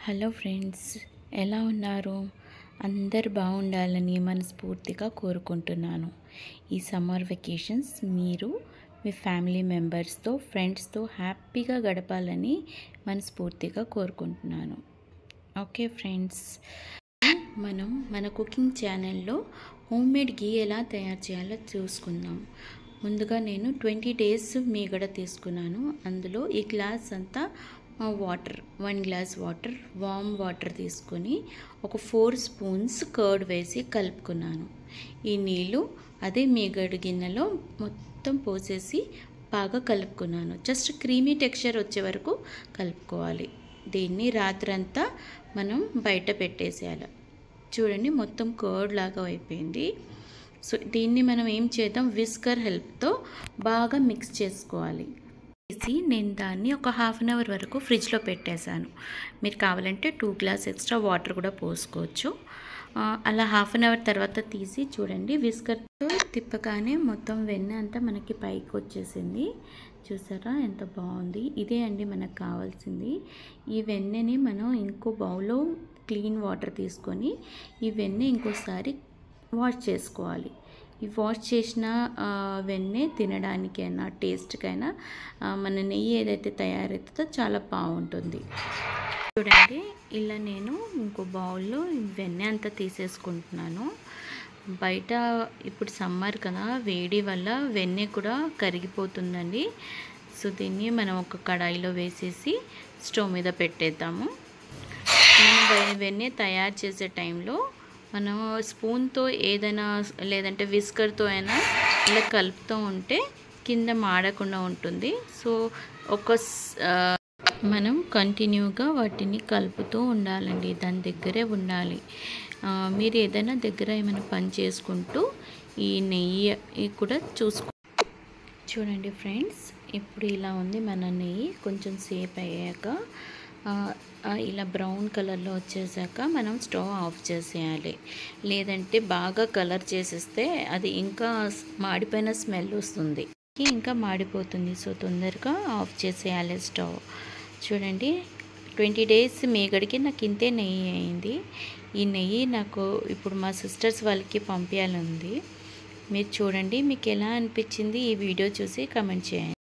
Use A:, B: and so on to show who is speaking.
A: Hello friends, ఎలా ఉన్నారు? అందరు బాగుండాలని మనస్ఫూర్తిగా కోరుకుంటున్నాను. ఈ సమ్మర్ వెకేషన్స్ మీరు మీ ఫ్యామిలీ మెంబర్స్తో, ఫ్రెండ్స్తో హ్యాపీగా గడపాలని మనస్ఫూర్తిగా కోరుకుంటున్నాను. ఓకే ఫ్రెండ్స్, మనం మన కుకింగ్ ఛానల్లో హోమ్మేడ్ ఘీ ఎలా తయారు చేయాలో చూసుకుందాం. ముందుగా నేను 20 days మీగడ తీసుకున్నాను. అందులో ఈ గ్లాస్ అంతా water, 1 glass water, warm water తీసుకొని ఒక 4 spoons కర్డ్ వేసి కలుపుకున్నాను. ఈ నీళ్ళు అదే మీగడ గిన్నెలో మొత్తం పోసేసి బాగా కలుపుకున్నాను. జస్ట్ క్రీమీ టెక్స్చర్ వచ్చే వరకు కలుపుకోవాలి. దీన్ని రాత్రంతా మనం బయట పెట్టేసేయాలి. చూడండి, మొత్తం కర్డ్ లాగా అయిపోయింది. సో దీన్ని మనం ఏం చేద్దాం, విస్కర్ హెల్ప్తో బాగా మిక్స్ చేసుకోవాలి. నేను దాన్ని ఒక 1/2 hour వరకు ఫ్రిడ్జ్లో పెట్టేశాను. మీరు కావాలంటే 2 glass ఎక్స్ట్రా వాటర్ కూడా పోసుకోవచ్చు. అలా 1/2 hour తర్వాత తీసి చూడండి, విస్కర్తో తిప్పగానే మొత్తం వెన్న అంతా మనకి పైకి వచ్చేసింది. చూసారా ఎంత బాగుంది? ఇదే అండి మనకు కావాల్సింది. ఈ వెన్నని మనం ఇంకో బౌల్లో క్లీన్ వాటర్ తీసుకొని ఈ వెన్న ఇంకోసారి వాష్ చేసుకోవాలి. ఈ వాష్ చేసిన వెన్నె తినడానికైనా టేస్ట్కైనా మన నెయ్యి ఏదైతే తయారవుతుందో చాలా బాగుంటుంది. చూడండి, ఇలా నేను ఇంకో బౌల్లో వెన్నె అంతా తీసేసుకుంటున్నాను. బయట ఇప్పుడు సమ్మర్ కదా, వేడి వల్ల వెన్నె కూడా కరిగిపోతుందండి. సో దీన్ని మనం ఒక కడాయిలో వేసేసి స్టవ్ మీద పెట్టేద్దాము. మనం వెన్నె తయారు చేసే టైంలో మనం స్పూన్తో ఏదైనా లేదంటే విస్కర్తో అయినా ఇలా కలుపుతూ ఉంటే కింద మాడకుండా ఉంటుంది. సో మనం కంటిన్యూగా వాటిని కలుపుతూ ఉండాలండి, దాని దగ్గరే ఉండాలి. మీరు ఏదైనా దగ్గర ఏమైనా పని చేసుకుంటూ ఈ నెయ్యి కూడా చూడండి ఫ్రెండ్స్, ఇప్పుడు ఇలా ఉంది మన నెయ్యి. కొంచెం సేపు అయ్యాక ఇలా బ్రౌన్ కలర్లో వచ్చేసాక మనం స్టవ్ ఆఫ్ చేసేయాలి. లేదంటే బాగా కలర్ చేసేస్తే అది ఇంకా మాడిపోయిన స్మెల్ వస్తుంది, ఇంకా మాడిపోతుంది. సో తొందరగా ఆఫ్ చేసేయాలి స్టవ్. చూడండి, 20 days మీగడికి నాకు ఇంతే నెయ్యి అయింది. ఈ నెయ్యి నాకు ఇప్పుడు మా సిస్టర్స్ వాళ్ళకి పంపించాలని ఉంది. మీరు చూడండి, మీకు ఎలా అనిపించింది ఈ వీడియో చూసి కమెంట్ చేయండి.